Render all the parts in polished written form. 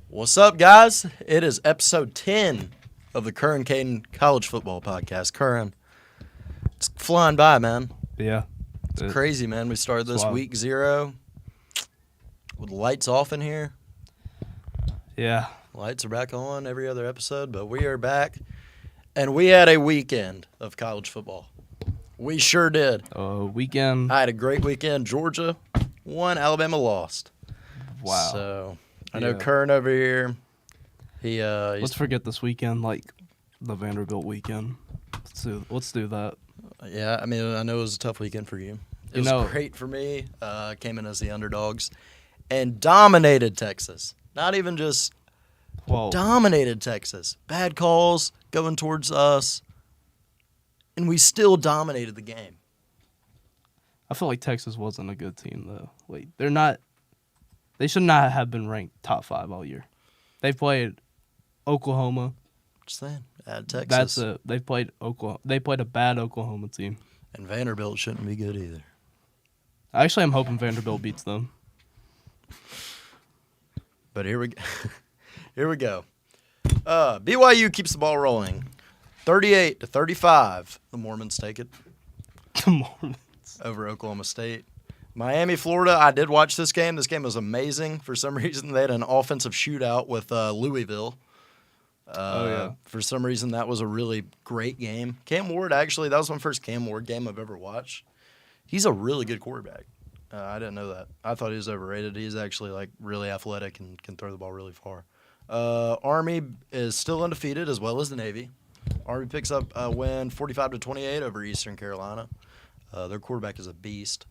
What's up, guys? It is episode 10 of the Curran Kaden College Football Podcast. Curran, it's flying by, man. Yeah. It's crazy, man. We started this week 0 with lights off in here. Yeah. Lights are back on every other episode, but we are back. And we had a weekend of college football. We sure did. Weekend. I had a great weekend. Georgia won, Alabama lost. Wow. So I know Curran over here. Let's forget this weekend, like the Vanderbilt weekend. Let's do that. Yeah, I mean, I know it was a tough weekend for you. It was great for me. Came in as the underdogs and dominated Texas. Not even just dominated Texas. Bad calls going towards us, and we still dominated the game. I feel like Texas wasn't a good team, though. Like, they should not have been ranked top 5 all year. They played Oklahoma. Just saying, Texas. They played Oklahoma. They played a bad Oklahoma team. And Vanderbilt shouldn't be good either. Actually, I'm hoping Vanderbilt beats them. But here we go. Here we go. BYU keeps the ball rolling. 38-35. The Mormons take it. The Mormons. Over Oklahoma State. Miami, Florida, I did watch this game. This game was amazing. For some reason, they had an offensive shootout with Louisville. For some reason, that was a really great game. Cam Ward, actually, that was my first Cam Ward game I've ever watched. He's a really good quarterback. I didn't know that. I thought he was overrated. He's actually like really athletic and can throw the ball really far. Army is still undefeated, as well as the Navy. Army picks up a win 45-28 over Eastern Carolina. Their quarterback is a beast.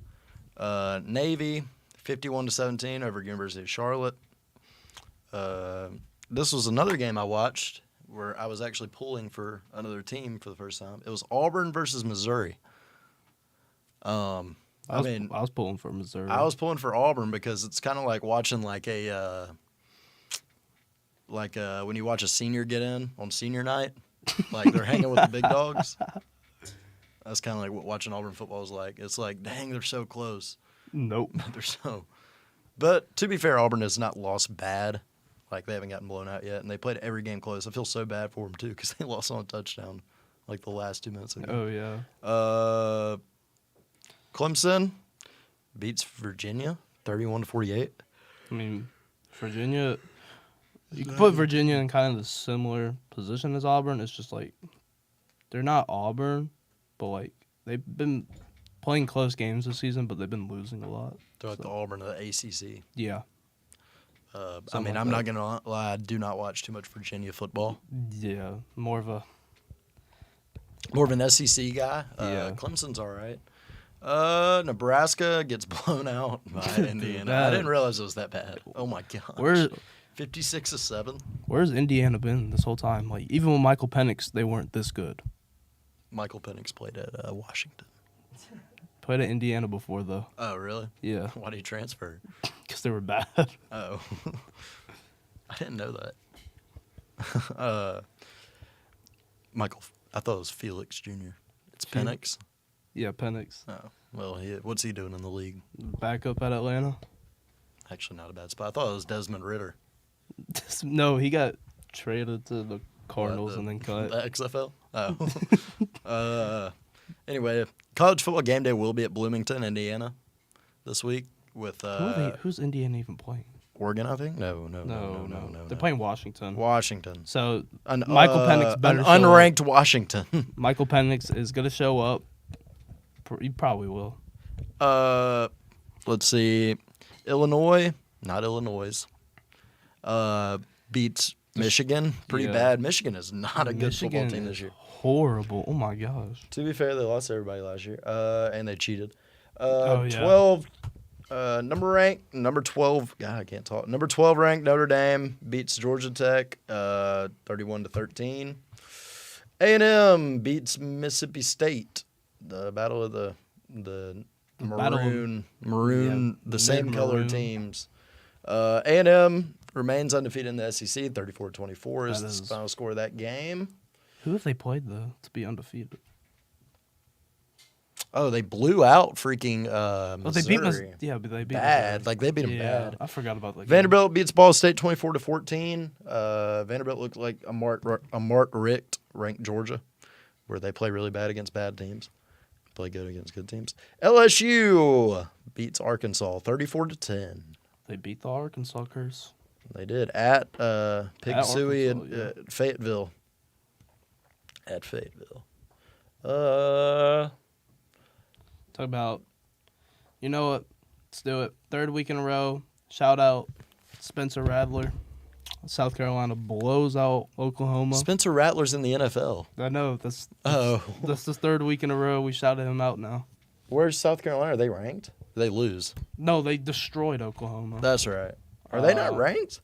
Navy 51-17 over University of Charlotte. This was another game I watched where I was actually pulling for another team for the first time. It was Auburn versus Missouri. I was pulling for Missouri. I was pulling for Auburn because it's kind of like watching like when you watch a senior get in on senior night, like they're hanging with the big dogs. That's kind of like what watching Auburn football is like. It's like, dang, they're so close. Nope. But to be fair, Auburn has not lost bad. Like, they haven't gotten blown out yet, and they played every game close. I feel so bad for them, too, because they lost on a touchdown like the last 2 minutes ago. Oh, yeah. Clemson beats Virginia 31-48. I mean, Virginia, you can put Virginia in kind of the similar position as Auburn. It's just like they're not Auburn, but like they've been playing close games this season, but they've been losing a lot. They're like the Auburn of the ACC. Yeah. I'm not going to lie. I do not watch too much Virginia football. Yeah, more of an SEC guy. Yeah. Clemson's all right. Nebraska gets blown out by Indiana. I didn't realize it was that bad. Oh, my gosh. 56-7. Where's Indiana been this whole time? Like, even with Michael Penix, they weren't this good. Michael Penix played at Washington. Played at Indiana before, though. Oh, really? Yeah. Why did he transfer? Because they were bad. Oh. I didn't know that. Michael, I thought it was Felix Jr. It's Penix? Yeah, Penix. Oh, well, what's he doing in the league? Backup at Atlanta. Actually, not a bad spot. I thought it was Desmond Ridder. No, he got traded to the Cardinals and then cut. The XFL? Oh. Anyway, college football game day will be at Bloomington, Indiana, this week with who's Indiana even playing? Oregon, I think. No. They're playing Washington. So Michael Penix better an unranked Washington. Michael Penix is gonna show up. He probably will. Let's see. Illinois beats Michigan pretty bad. Michigan is not a good football team this year. Horrible. Oh my gosh. To be fair, they lost everybody last year, and they cheated. 12. Number 12. God, I can't talk. Number 12 ranked Notre Dame beats Georgia Tech, 31-13. A&M beats Mississippi State. The battle of the maroon, the same color teams. A&M remains undefeated in the SEC. 34-24 is the final score of that game. Who have they played, though, to be undefeated? Oh, they blew out freaking They beat Missouri. but they beat Bad. Missouri. Like, they beat them Yeah, bad. I forgot about that. Vanderbilt beats Ball State 24-14. Vanderbilt looked like a Mark Richt ranked Georgia, where they play really bad against bad teams, play good against good teams. LSU beats Arkansas 34-10. They beat the Arkansas curse. They did at Pig Suey and Arkansas, Fayetteville. At Fayetteville. Talk about, you know what? Let's do it. Third week in a row. Shout out Spencer Rattler. South Carolina blows out Oklahoma. Spencer Rattler's in the NFL. I know. That's the third week in a row we shouted him out now. Where's South Carolina? Are they ranked? They lose. No, they destroyed Oklahoma. That's right. Are they not ranked?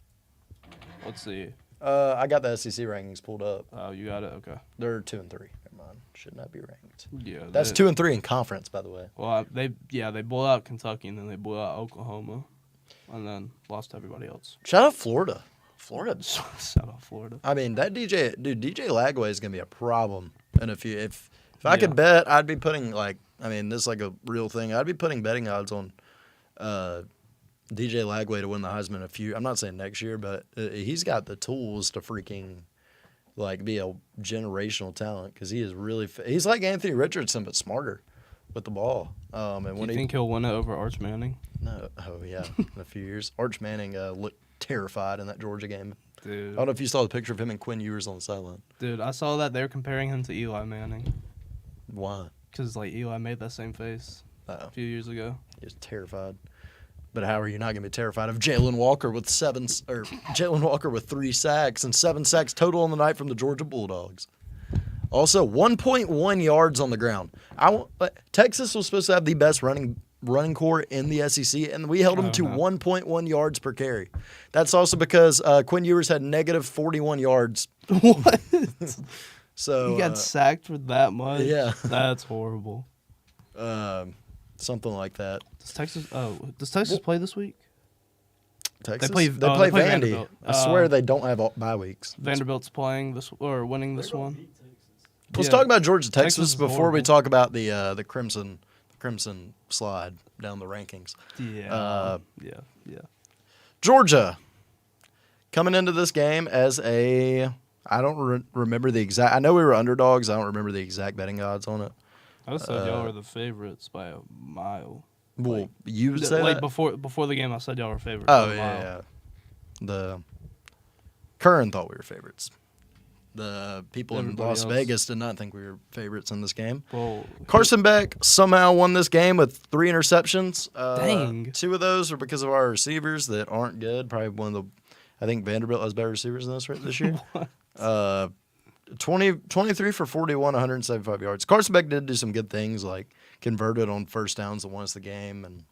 Let's see. I got the SEC rankings pulled up. Oh, you got it? Okay. They're 2 and 3. Never mind. Should not be ranked. Yeah. That's 2 and 3 in conference, by the way. Well, they blew out Kentucky and then they blew out Oklahoma, and then lost to everybody else. Shout out Florida. Florida. Shout out Florida. I mean, that DJ Lagway is gonna be a problem. And if I could bet, I'd be putting this is like a real thing. I'd be putting betting odds on DJ Lagway to win the Heisman I'm not saying next year, but he's got the tools to freaking be a generational talent because he is really he's like Anthony Richardson but smarter with the ball. And Do you think he'll win it over Arch Manning? No, in a few years. Arch Manning looked terrified in that Georgia game. Dude. I don't know if you saw the picture of him and Quinn Ewers on the sideline. Dude, I saw that they're comparing him to Eli Manning. Why? Because Eli made that same face a few years ago. He was terrified. But how are you not going to be terrified of Jalen Walker with 3 sacks and 7 sacks total on the night from the Georgia Bulldogs? Also, 1.1 yards on the ground. Texas was supposed to have the best running core in the SEC, and we held them to 1.1 yards per carry. That's also because Quinn Ewers had negative 41 yards. What? So he got sacked for that much? Yeah. That's horrible. Something like that. Does Texas play this week? Texas? They play Vandy. Vanderbilt. I swear they don't have bye weeks. Vanderbilt's playing winning this one. Let's talk about Georgia Texas before horrible. we talk about the Crimson slide down the rankings. Yeah. Georgia coming into this game as I don't remember the exact. I know we were underdogs. I don't remember the exact betting odds on it. I said y'all were the favorites by a mile. Well, you said that? before the game, I said y'all were favorites. Oh by a mile. yeah. The Curran thought we were favorites. The people Everybody in Las else. Vegas did not think we were favorites in this game. Well, Carson Beck somehow won this game with 3 interceptions. Dang. 2 of those are because of our receivers that aren't good. Probably I think Vanderbilt has better receivers than us this year. 23 for 41, 175 yards. Carson Beck did do some good things, like converted on first downs that won us the game, and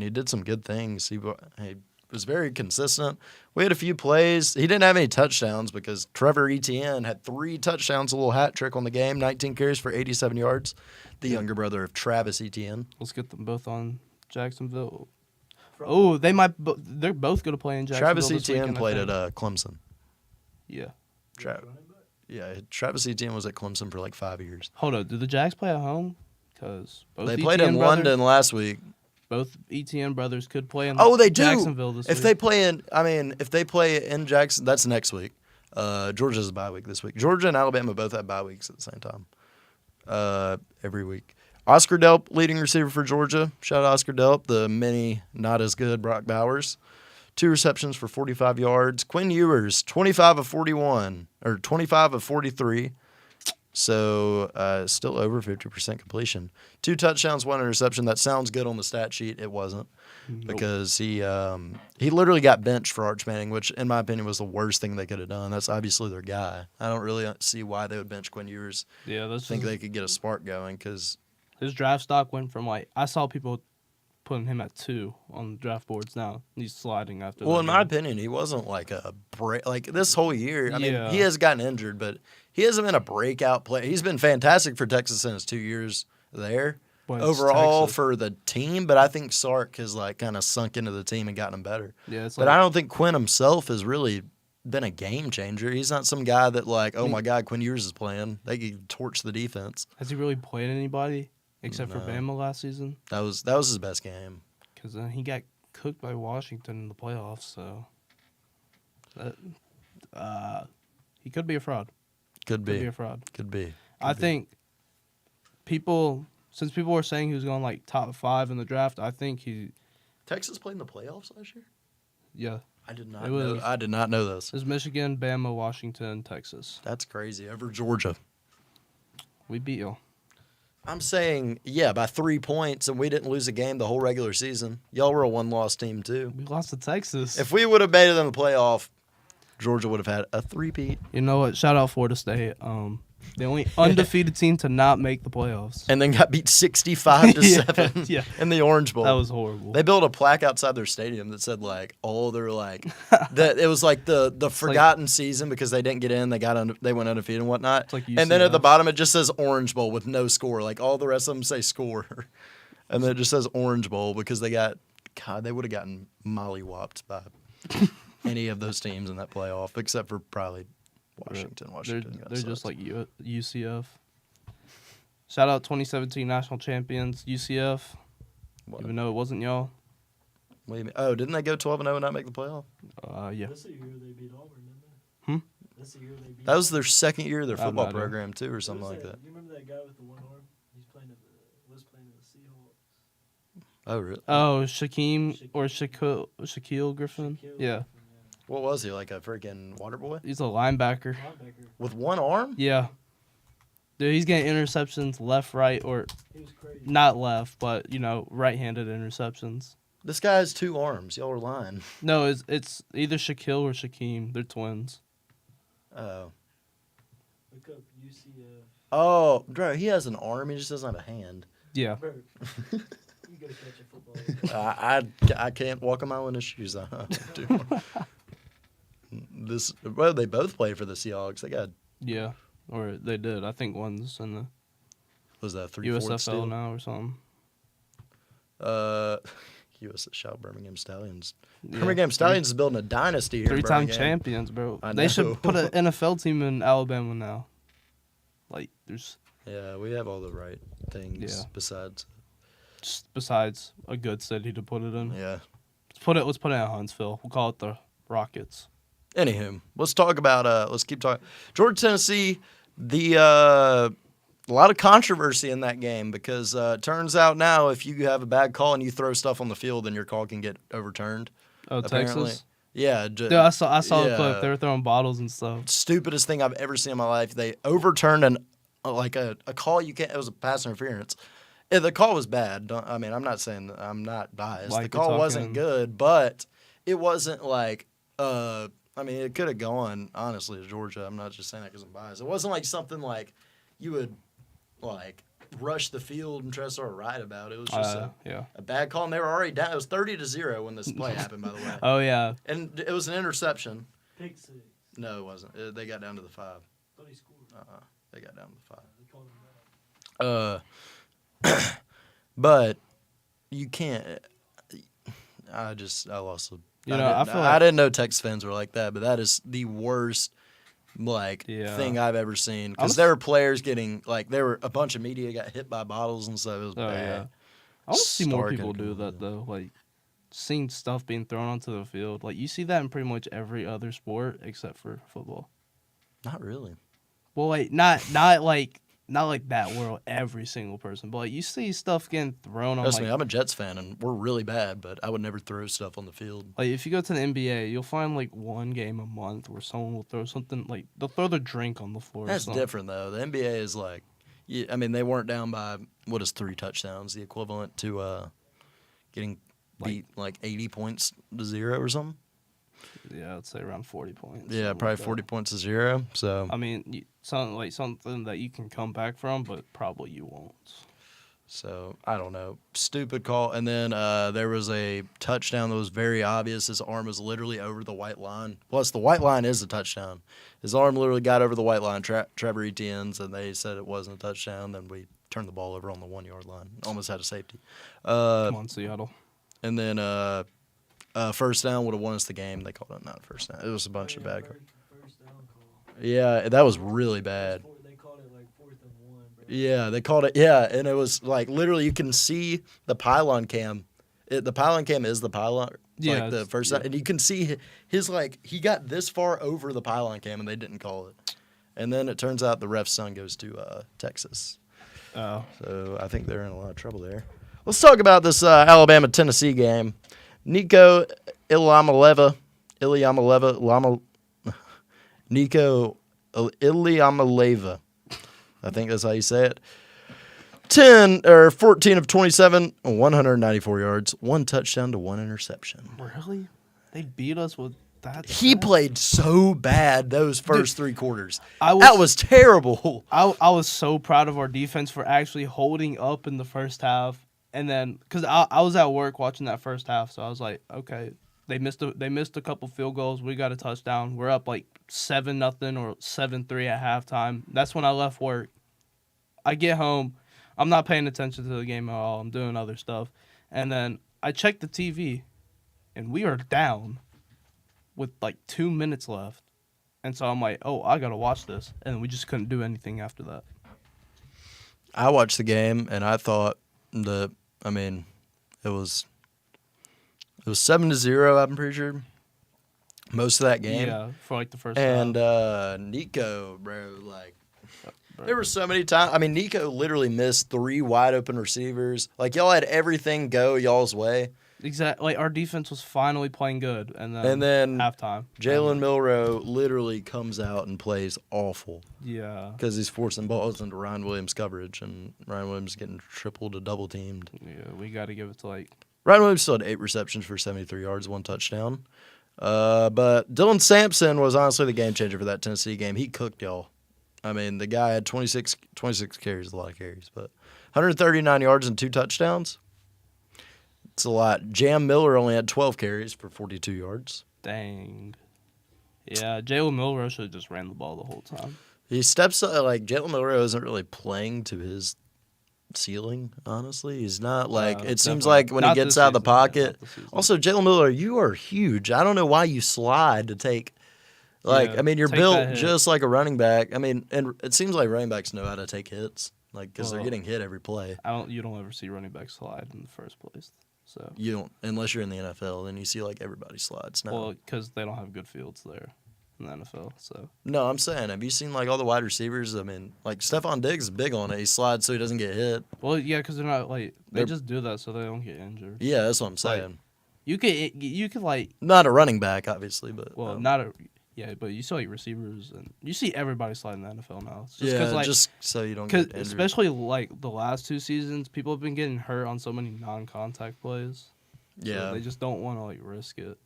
he did some good things. He was very consistent. We had a few plays. He didn't have any touchdowns because Trevor Etienne had 3 touchdowns, a little hat trick on the game, 19 carries for 87 yards. The younger brother of Travis Etienne. Let's get them both on Jacksonville. Oh, they're both going to play in Jacksonville. Travis this Etienne weekend, played at Clemson. Yeah. Travis Etienne was at Clemson for like 5 years. Hold on. Do the Jags play at home? Because they played in London last week. Both ETN brothers could play in they do. Jacksonville this week. If they play in Jackson, that's next week. Georgia's a bye week this week. Georgia and Alabama both have bye weeks at the same time. Every week. Oscar Delp, leading receiver for Georgia. Shout out Oscar Delp, the mini not as good Brock Bowers. 2 receptions for 45 yards. Quinn Ewers, 25 of 41 or 25 of 43. So still over 50% completion. 2 touchdowns, 1 interception. That sounds good on the stat sheet. It wasn't because he literally got benched for Arch Manning, which in my opinion was the worst thing they could have done. That's obviously their guy. I don't really see why they would bench Quinn Ewers. Yeah, I think they could get a spark going because his draft stock went from I saw people putting him at 2 on the draft boards now. He's sliding after. Well, in my opinion, he wasn't like this whole year. I mean, he has gotten injured, but he hasn't been a breakout player. He's been fantastic for Texas in his 2 years there overall for the team. But I think Sark has kind of sunk into the team and gotten him better. Yeah, but I don't think Quinn himself is really been a game changer. He's not some guy that like, oh my God, Quinn Ewers is playing. They could torch the defense. Has he really played anybody except for No. Bama last season? That was his best game. Because he got cooked by Washington in the playoffs, so he could be a fraud. Could be a fraud. Could be. I think since people were saying he was going like top 5 in the draft, I think Texas played in the playoffs last year? yeah. I did not know this. It was Michigan, Bama, Washington, Texas. That's crazy. Over Georgia. We beat y'all. I'm saying, yeah, by 3 points, and we didn't lose a game the whole regular season. Y'all were a one-loss team, too. We lost to Texas. If we would have made it in the playoff, Georgia would have had a 3-peat. You know what? Shout out Florida State. The only undefeated team to not make the playoffs. And then got beat 65-7 yeah. in the Orange Bowl. That was horrible. They built a plaque outside their stadium that said like, that it was like the forgotten season because they didn't get in. They went undefeated and whatnot. Like and then at the bottom it just says Orange Bowl with no score. Like all the rest of them say score, and then it just says Orange Bowl because they would have gotten mollywopped by any of those teams in that playoff except for probably Washington. They're just like UCF. Shout out 2017 national champions UCF. What? Even though it wasn't y'all. What do you mean? Oh, didn't they go 12-0 and not make the playoff? Yeah. That's the year they beat Auburn, didn't they? That's the year they beat. That was their second year of their football matter. program too, or something like that. You remember that guy with the one arm? Was playing in the Seahawks. Oh, really? Oh, Shaquille Griffin. Yeah. What was he, like a freaking water boy? He's a linebacker. With one arm? Yeah. Dude, he's getting interceptions left, right, or He was crazy. not left, but, right-handed interceptions. This guy has 2 arms. Y'all are lying. No, it's either Shaquille or Shaquem. They're twins. Oh. Look up UCF. Oh, bro, he has an arm. He just doesn't have a hand. Yeah. Bro, you gotta catch a football. I can't walk in my own shoes. Well, they both play for the Seahawks. They got. Yeah. Or they did. I think one's in the Was that 3/4 USFL still? now or something. Shout Birmingham Stallions. Yeah. Birmingham Stallions is building a dynasty here. 3-time Birmingham. champions, bro. I They know. should put an NFL team in Alabama now. Like, there's Yeah, we have all the right things Yeah. besides. just besides a good city to put it in. Yeah. Let's put it in Huntsville. We'll call it the Rockets. Anywho, let's talk about. Let's keep talking. Georgia, Tennessee. A lot of controversy in that game because it turns out now if you have a bad call and you throw stuff on the field, then your call can get overturned. Oh, Apparently. Texas? Yeah. Yeah, I saw the yeah. clip. They were throwing bottles and stuff. Stupidest thing I've ever seen in my life. They overturned a call you can't. It was a pass interference. The call was bad. I'm not saying that I'm not biased. Like the call wasn't talking- good, but it wasn't like. It could have gone, honestly, to Georgia. I'm not just saying that because I'm biased. It wasn't like something like you would, like, rush the field and try to start a riot about. It was just a bad call, and they were already down. It was 30-0 when this play happened, by the way. Oh, yeah. And it was an interception. Pick 6. No, it wasn't. They got down to the 5. Thought he scored. They got down to the 5. They called him that. But you can't. I lost. I didn't know Texas fans were like that, but that is the worst thing I've ever seen. Because there were players getting there were a bunch of media got hit by bottles and stuff. It was bad. Yeah. I want to see more people do that though. Like seeing stuff being thrown onto the field. Like you see that in pretty much every other sport except for football. Not really. Well, not like that world, every single person. But you see stuff getting thrown on. Trust me, I'm a Jets fan, and we're really bad, but I would never throw stuff on the field. Like, if you go to the NBA, you'll find, one game a month where someone will throw something, they'll throw their drink on the floor. That's different, though. The NBA is they weren't down by, 3 touchdowns, the equivalent to getting beat, 80 points to 0 or something. Yeah, I'd say around 40 points. Yeah, probably 40 points to 0. So something that you can come back from, but probably you won't. So I don't know, stupid call. And then there was a touchdown that was very obvious. His arm was literally over the white line. Plus, the white line is a touchdown. His arm literally got over the white line. Trevor Etienne's, and they said it wasn't a touchdown. Then we turned the ball over on the 1 yard line. Almost had a safety. Come on, Seattle. And then first down would have won us the game. They called it not a first down. It was a bunch of bad calls. First down call. Yeah, that was really bad. They called it like 4th and 1, bro. Yeah, they called it. Yeah, and it was like literally you can see the pylon cam. The pylon cam is the pylon. Yeah, like the first time, and you can see his like he got this far over the pylon cam and they didn't call it. And then it turns out the ref's son goes to Texas. Oh. So I think they're in a lot of trouble there. Let's talk about this Alabama-Tennessee game. Nico Iliamaleva, Nico Iliamaleva. I think that's how you say it. 14 of 27, 194 yards, 1 touchdown to 1 interception. Really? They beat us with that? He played so bad those first 3 quarters. That was terrible. I was so proud of our defense for actually holding up in the first half. And then, because I was at work watching that first half, so I was like, okay, they missed a couple field goals. We got a touchdown. We're up like 7-0 or 7-3 at halftime. That's when I left work. I get home. I'm not paying attention to the game at all. I'm doing other stuff. And then I check the TV, and we are down with like 2 minutes left. And so I'm like, oh, I got to watch this. And we just couldn't do anything after that. I watched the game, and I thought it was 7-0, I'm pretty sure. Most of that game. Yeah, for like the first And half. Nico, bro, like, there were so many times. I mean, Nico literally missed 3 wide open receivers. Like, y'all had everything go y'all's way. Exactly. Like, our defense was finally playing good. And then halftime. Jalen Milroe literally comes out and plays awful. Yeah. Because he's forcing balls into Ryan Williams' coverage, and Ryan Williams getting triple to double teamed. Yeah, we got to give it to, like... Ryan Williams still had 8 receptions for 73 yards, 1 touchdown. But Dylan Sampson was honestly the game changer for that Tennessee game. He cooked y'all. I mean, the guy had 26 carries, a lot of carries, but 139 yards and 2 touchdowns. It's a lot. Jam Miller only had 12 carries for 42 yards. Dang. Yeah, Jalen Milroe should have just ran the ball the whole time. He steps up, like, Jalen Milroe isn't really playing to his ceiling, honestly. He's not, like, it seems like when he gets out of the pocket. Also, Jalen Miller, you are huge. I don't know why you slide to take... Like, Yeah, I mean, you're take built that hit. just like a running back. I mean, and it seems like running backs know how to take hits, like, because they're getting hit every play. You don't ever see running backs slide in the first place. So You don't, unless you're in the NFL, then you see like everybody slides now. well, because they don't have good fields there in the NFL. So No, I'm saying, have you seen like all the wide receivers? I mean, like Stephon Diggs is big on it. He slides so he doesn't get hit. well, yeah, because they're not like they They're- just do that so they don't get injured. Yeah, that's what I'm saying. You could like Not a running back, obviously, but not a. Yeah, but you see like receivers and you see everybody slide in the NFL now. It's just yeah, 'cause, like, just so you don't get injured. especially like the last 2 seasons, people have been getting hurt on so many non-contact plays. So Yeah, they just don't want to like risk it.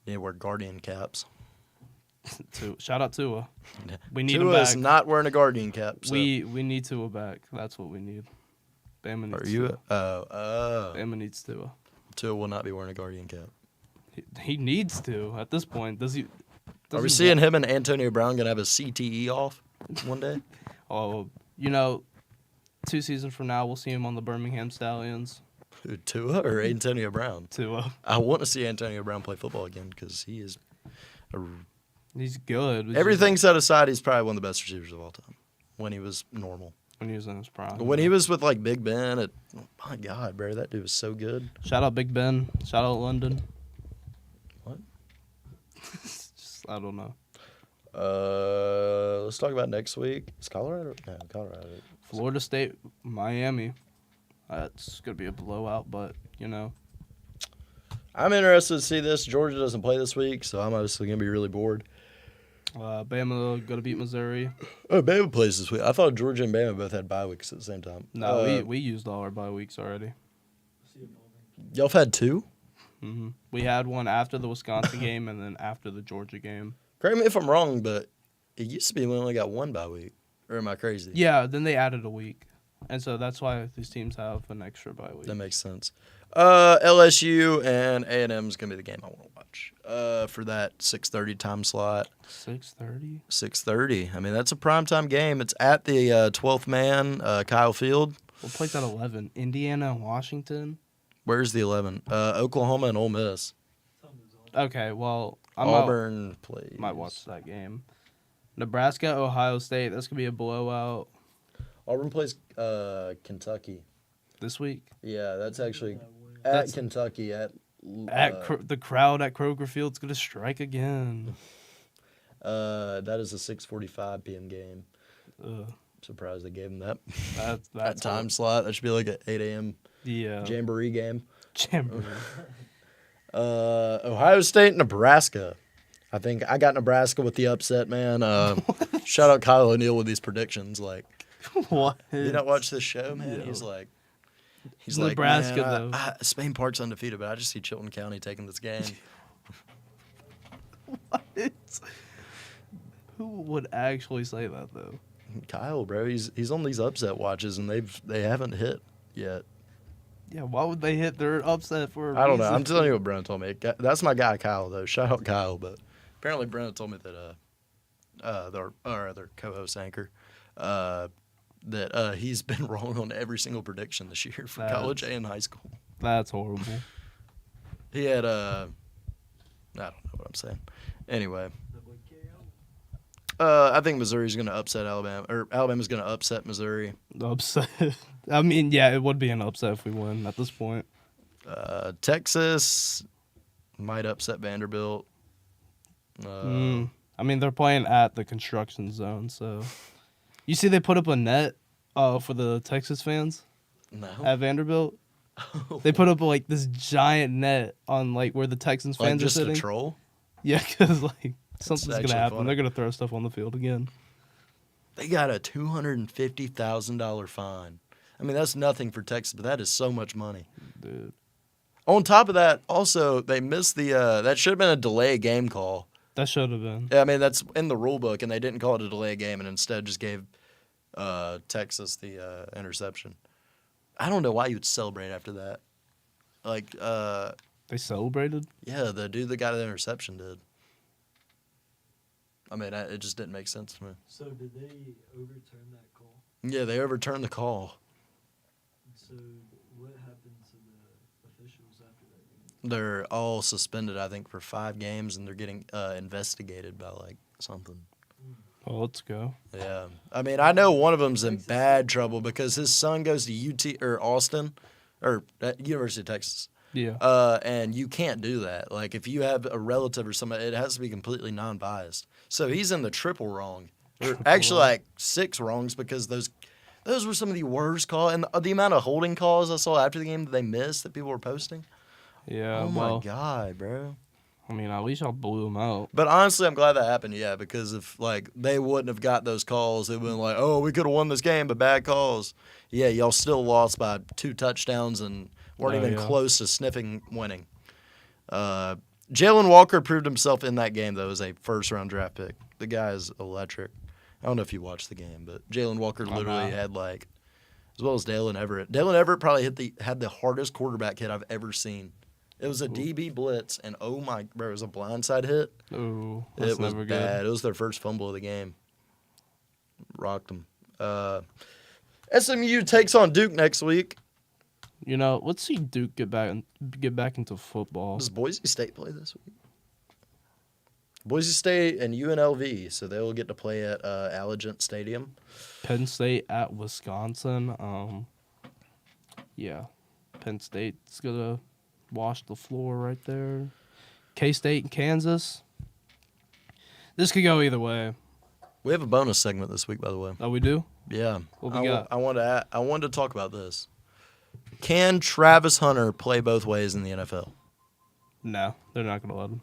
yeah, wear Guardian caps. Shout out Tua. We need him Tua's back. not wearing a Guardian cap. So. We need Tua back. That's what we need. Bama needs Are you? Tua. Oh. Bama needs Tua. Tua will not be wearing a Guardian cap. He needs to at this point. Does he? Are we seeing him and Antonio Brown gonna have a CTE off one day? Oh, 2 seasons from now, we'll see him on the Birmingham Stallions. Who, Tua or Antonio Brown? Tua. I want to see Antonio Brown play football again because he is. He's good. It's Everything just, set aside, he's probably one of the best receivers of all time when he was normal. when he was in his prime. When he was with like Big Ben, my God, bro, that dude was so good. Shout out Big Ben. Shout out London. What? I don't know. Let's talk about next week. Is Colorado? No, Colorado. Florida State, Miami. That's gonna be a blowout, but I'm interested to see this. Georgia doesn't play this week, so I'm obviously gonna be really bored. Bama gonna beat Missouri. Oh, Bama plays this week. I thought Georgia and Bama both had bye weeks at the same time. No, we used all our bye weeks already. Y'all have had 2? Hmm. We had one after the Wisconsin game and then after the Georgia game. Correct me if I'm wrong, but it used to be we only got 1 bye week. Or am I crazy? Yeah, then they added a week, and so that's why these teams have an extra bye week. That makes sense. LSU and A&M is gonna be the game I want to watch. For that 6:30 time slot. 6:30. 6:30. I mean, that's a primetime game. It's at the 12th man, Kyle Field. What plays at 11? Indiana and Washington. Where's the 11? Oklahoma and Ole Miss. Okay, well, Auburn plays. Might watch that game. Nebraska, Ohio State. That's gonna be a blowout Auburn plays Kentucky. this week. Yeah, that's actually That's- Kentucky at The crowd at Kroger Field's gonna strike again. that is a 6:45 p.m. game. Ugh, Surprised they gave him that that's time slot. That should be like an 8 a.m. Yeah. Jamboree game. Jamboree. Ohio State, Nebraska. I think I got Nebraska with the upset, man. Shout out Kyle O'Neal with these predictions. Like, What? you not watch this show, man? No. He's like, Nebraska, man, though. Spain Park's undefeated, but I just see Chilton County taking this game. What? Who would actually say that though? Kyle, bro, he's on these upset watches, and they haven't hit yet. Yeah, why would they hit their upset for a I don't know. reason? I'm telling you what Brennan told me. That's my guy, Kyle, though. Shout out Kyle, but apparently Brennan told me that our other co-host anchor, that he's been wrong on every single prediction this year for college and high school. That's horrible. He had I don't know what I'm saying. Anyway, I think Missouri's going to upset Alabama, or Alabama's going to upset Missouri. Upset. I mean, yeah, it would be an upset if we win at this point. Texas might upset Vanderbilt. I mean, they're playing at the construction zone, so you see they put up a net for the Texas fans No. at Vanderbilt. They put up like this giant net on like where the Texans Like fans are just sitting. a troll? Yeah, because like something's actually gonna happen. funny. They're gonna throw stuff on the field again. They got a $250,000 fine. I mean, that's nothing for Texas, but that is so much money. Dude. On top of that, also, they missed the that should have been a delay game call. That should have been. Yeah, I mean, that's in the rule book, and they didn't call it a delay game and instead just gave Texas the interception. I don't know why you would celebrate after that. Like, They celebrated? yeah, the dude that got the interception did. I mean, it just didn't make sense to me. So did they overturn that call? Yeah, they overturned the call. So what happened to the officials after that game? They're all suspended, I think, for 5 games, and they're getting investigated by, like, something. Well, let's go. Yeah. I mean, I know one of them's in bad trouble because his son goes to UT or Austin or University of Texas. Yeah. And you can't do that. Like, if you have a relative or somebody, it has to be completely non-biased. So he's in the triple wrong. Or actually, like 6 wrongs because those were some of the worst calls. And the amount of holding calls I saw after the game that they missed that people were posting. Yeah. Oh, well, my God, bro. I mean, at least y'all blew them out. But honestly, I'm glad that happened, yeah, because if, like, they wouldn't have got those calls, it would have been like, oh, we could have won this game, but bad calls. Yeah, y'all still lost by 2 touchdowns and weren't even close to sniffing winning. Jalen Walker proved himself in that game, though, as a first-round draft pick. The guy is electric. I don't know if you watched the game, but Jalen Walker literally had, like, as well as Dalen Everett. Dalen Everett probably had the hardest quarterback hit I've ever seen. It was a DB blitz, and oh my, bro, it was a blindside hit. Ooh, It was never bad. good. It was their first fumble of the game. Rocked them. SMU takes on Duke next week. You know, let's see Duke get back into football. Does Boise State play this week? Boise State and UNLV, so they will get to play at Allegiant Stadium. Penn State at Wisconsin. Yeah, Penn State's gonna wash the floor right there. K-State and Kansas. This could go either way. We have a bonus segment this week, by the way. Oh, we do? Yeah. What we got? I wanted to talk about this. Can Travis Hunter play both ways in the NFL? No, they're not gonna let him.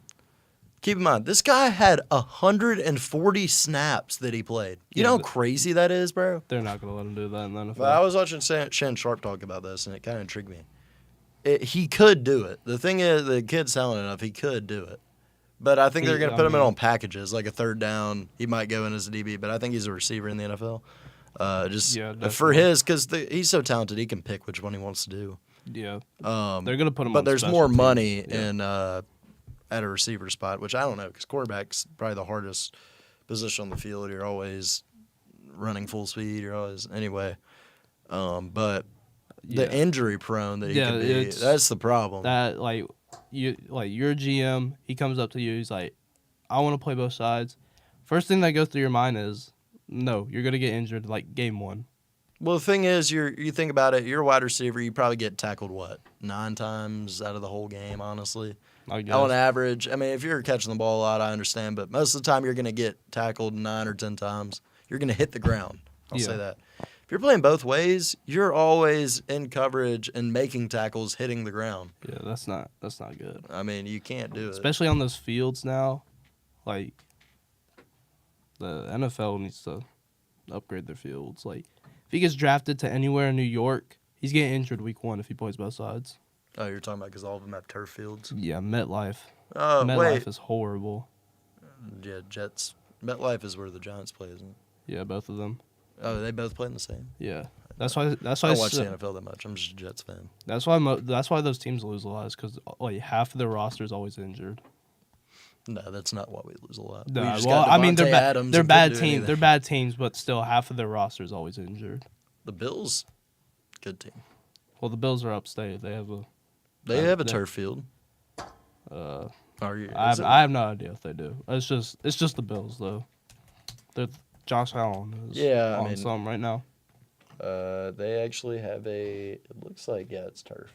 Keep in mind, this guy had 140 snaps that he played. You Yeah, know how but- crazy that is, bro? They're not gonna let him do that in the NFL. But I was watching Shannon Sharp talk about this, and it kind of intrigued me. He could do it. The thing is, the kid's talented enough. He could do it. But I think they're going to put him in on packages, like a third down. He might go in as a DB, but I think he's a receiver in the NFL. For definitely. his, because he's so talented, he can pick which one he wants to do. Yeah, They're they're gonna put him. But on there's special more teams. money Yeah. in at a receiver spot, which I don't know, because quarterback's probably the hardest position on the field. You're always running full speed. You're always anyway. But the injury prone that he Yeah, could be. That's the problem. That you're a GM. He comes up to you. He's like, I want to play both sides. First thing that goes through your mind is, no, you're gonna get injured like game one. Well, the thing is, you think about it. You're a wide receiver. You probably get tackled 9 times out of the whole game. Honestly, I guess. on average. I mean, if you're catching the ball a lot, I understand, but most of the time you're going to get tackled 9 or 10 times. You're going to hit the ground. I'll say that. If you're playing both ways, you're always in coverage and making tackles, hitting the ground. Yeah, that's not good. I mean, you can't do it, especially on those fields now. Like the NFL needs to upgrade their fields. Like if he gets drafted to anywhere in New York, he's getting injured week 1 if he plays both sides. Oh, you're talking about because all of them have turf fields? Yeah, MetLife. MetLife is horrible. Yeah, Jets. MetLife is where the Giants play, isn't it? Yeah, both of them. Oh, they both play in the same? Yeah, that's why. I don't watch the NFL that much. I'm just a Jets fan. That's why those teams lose a lot. Is because like half of their roster is always injured. No, that's not why we lose a lot. No, well, I mean they're bad teams. They're bad teams, but still half of their roster is always injured. The Bills, good team. Well, the Bills are upstate. They have a turf field. I have no idea if they do. It's just the Bills though. Josh Allen is on something right now. They actually have it looks like, it's turf.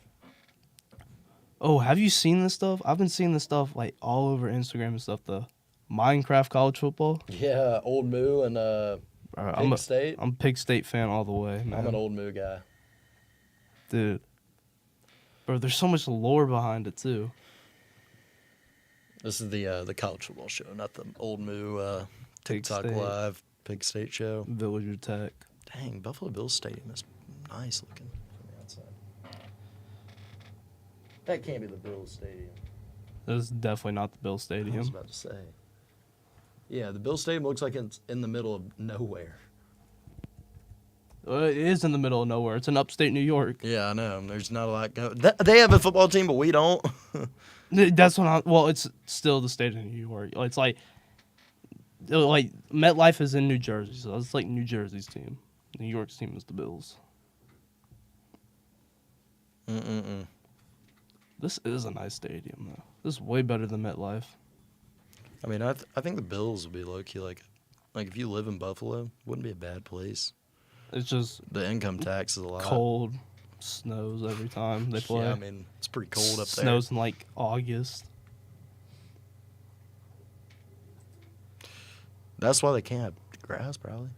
Oh, have you seen this stuff? I've been seeing this stuff like all over Instagram and stuff. The Minecraft college football. Yeah, Old Moo and Pig State. I'm a Pig State fan all the way, man. I'm an Old Moo guy. Dude. Bro, there's so much lore behind it, too. This is the college football show, not the Old Moo TikTok Live Pig State show. Villager Tech. Dang, Buffalo Bills Stadium is nice looking from the outside. That can't be the Bills Stadium. That's definitely not the Bills Stadium. I was about to say. Yeah, the Bills Stadium looks like it's in the middle of nowhere. It is in the middle of nowhere. It's in upstate New York. Yeah, I know. There's not a lot going. They have a football team, but we don't. That's what it's still the state of New York. It's like MetLife is in New Jersey, so it's like New Jersey's team. New York's team is the Bills. This is a nice stadium, though. This is way better than MetLife. I mean, I think the Bills would be low-key, like if you live in Buffalo, wouldn't be a bad place. It's just... The income tax is a lot. Cold. Snows every time they play. Yeah, I mean, it's pretty cold up there. Snows in, August. That's why they can't have grass, probably.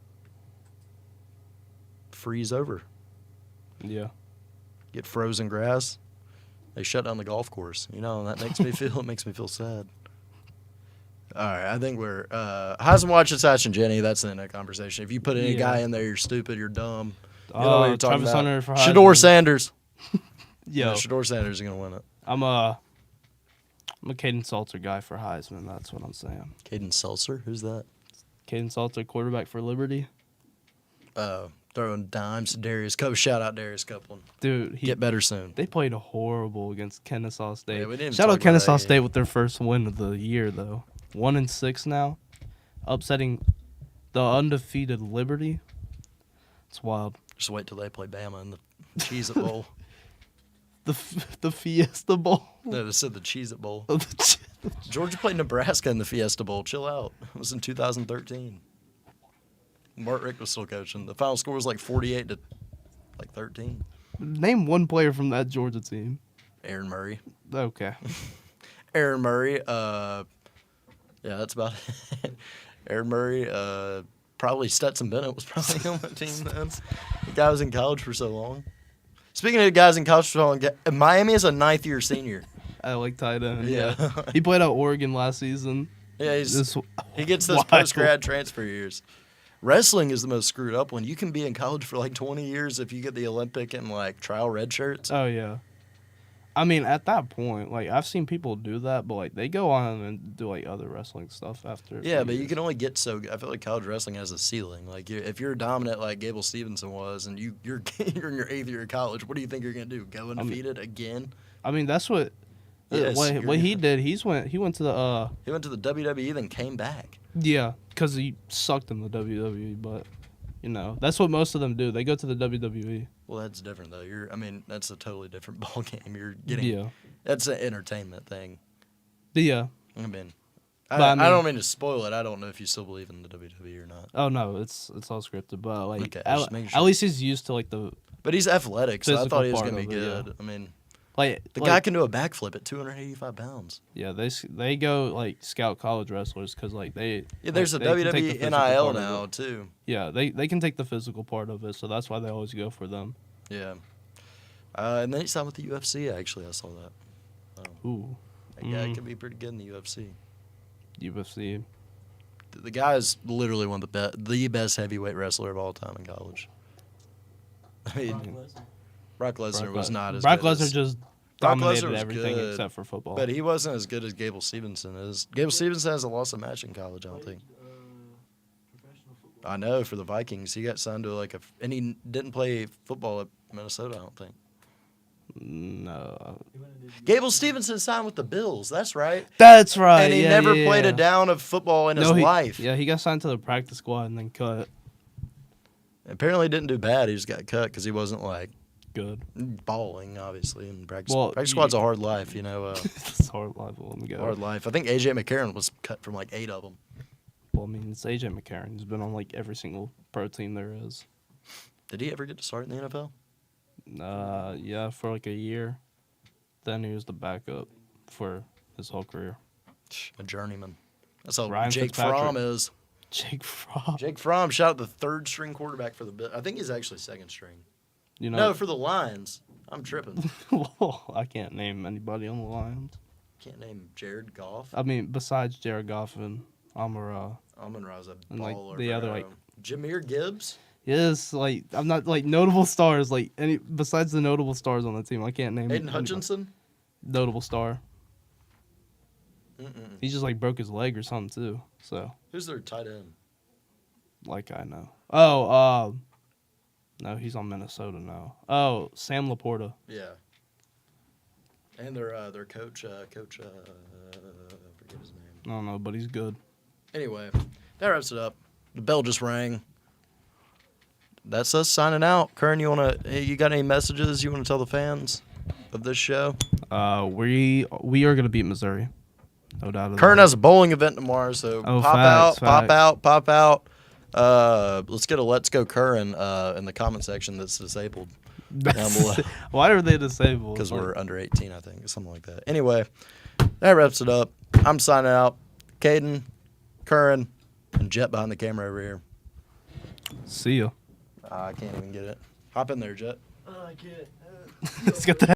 Freeze over. Yeah. Get frozen grass. They shut down the golf course, and that makes me feel sad. All right, I think we're Heisman Watch and Satch and Jenny. That's the end of the conversation. If you put any guy in there, you're stupid, you're dumb. You know what you're talking Travis about. Hunter for Heisman. Shador Sanders. Yeah, Shador Sanders is gonna win it. I'm a Kaden Salter guy for Heisman. That's what I'm saying. Caden Seltzer, who's that? Caden Salter, quarterback for Liberty. Throwing dimes to Darius Copeland. Shout out Darius Copeland. Dude, get better soon. They played horrible against Kennesaw State. Yeah, we didn't Shout out Kennesaw State with their first win of the year, though. 1-6 now, upsetting the undefeated Liberty. It's wild. Just wait till they play Bama in the Cheez-It Bowl. the Fiesta Bowl. No, they said the Cheez-It Bowl. Georgia played Nebraska in the Fiesta Bowl. Chill out. It was in 2013. Mark Richt was still coaching. The final score was 48-13. Name one player from that Georgia team. Aaron Murray. Okay. Aaron Murray. Yeah, that's about it. Aaron Murray. Probably Stetson Bennett was probably on that team then. The guy was in college for so long. Speaking of guys in college for so long, Miami is a 9th-year senior. I like tight end. Yeah. He played at Oregon last season. Yeah, he gets those post-grad transfer years. Wrestling is the most screwed up one. You can be in college for 20 years if you get the Olympic and trial red shirts. Oh, yeah. I mean, at that point, I've seen people do that, but they go on and do other wrestling stuff after. Yeah, but you can only get so. I feel like college wrestling has a ceiling. If you're dominant like Gable Stevenson was, and you're in your 8th year of college, what do you think you're gonna do? Go undefeated again? I mean, that's what. Yes, what he did. He went to the. He went to the WWE, then came back. Yeah, because he sucked in the WWE, but You know, that's what most of them do. They go to the WWE. Well, that's different though. That's a totally different ball game. You're getting that's an entertainment thing. Yeah. I mean, I don't mean to spoil it. I don't know if you still believe in the WWE or not. Oh no, it's all scripted, but like Okay, at least he's used to like the. But he's athletic, so I thought he was part gonna be of it, good. yeah. I mean, the guy can do a backflip at 285 pounds. Yeah, they go like scout college wrestlers because like they. Yeah, there's like, a they can take WWE the physical NIL part of now it. too. Yeah, they can take the physical part of it, so that's why they always go for them. Yeah. And then he signed with the UFC. Actually, I saw that. Ooh. That guy could be pretty good in the UFC. UFC. The guy is literally one of the best heavyweight wrestler of all time in college. I mean, Brock Lesnar was not as Brock good. Lesnar just Brock dominated Lesnar was everything good, except for football. But he wasn't as good as Gable Stevenson is. Gable Stevenson hasn't lost a match in college, I don't think. Professional football. I know, for the Vikings. He got signed to and he didn't play football at Minnesota, I don't think. No. Gable Stevenson signed with the Bills, that's right. That's right. And he never played a down of football in his life. Yeah, he got signed to the practice squad and then cut. Apparently didn't do bad. He just got cut because he wasn't good balling, obviously. And practice Well, squad's a hard life, you know. It's hard life. Let me go. Hard life. I think AJ McCarron was cut from 8 of them. Well, I mean, it's AJ McCarron. He's been on every single pro team there is. Did he ever get to start in the NFL? Yeah, for a year. Then he was the backup for his whole career. A journeyman. That's how Ryan Jake Fitzpatrick. Fromm is. Jake Fromm. Jake Fromm, shout out the third string quarterback for the Bills. I think he's actually second string. You know, No, for the Lions. I'm tripping. Well, I can't name anybody on the Lions. Can't name Jared Goff. I mean, besides Jared Goff and Amon-Ra. Amon-Ra's a And, baller. the other, bro. Jameer Gibbs. Yes, I'm not notable stars. Any besides the notable stars on the team, I can't name. Aiden anybody. Hutchinson. Notable star. Mm-mm. He just broke his leg or something too. So Who's their tight end? I know. Oh, no, he's on Minnesota now. Oh, Sam Laporta. Yeah. And their coach, I forget his name. I don't know, but he's good. Anyway, that wraps it up. The bell just rang. That's us signing out. Curran, you got any messages you want to tell the fans of this show? We are gonna beat Missouri, no doubt. Curran has a bowling event tomorrow, so facts. pop out. Let's get a Let's Go Curran in the comment section that's disabled down below. Why are they disabled? Because we're under 18, I think, something like that. Anyway, that wraps it up. I'm signing out. Kaden, Curran, and Jet behind the camera over here. See ya. I can't even get it. Hop in there, Jet. I can't. Let's get that.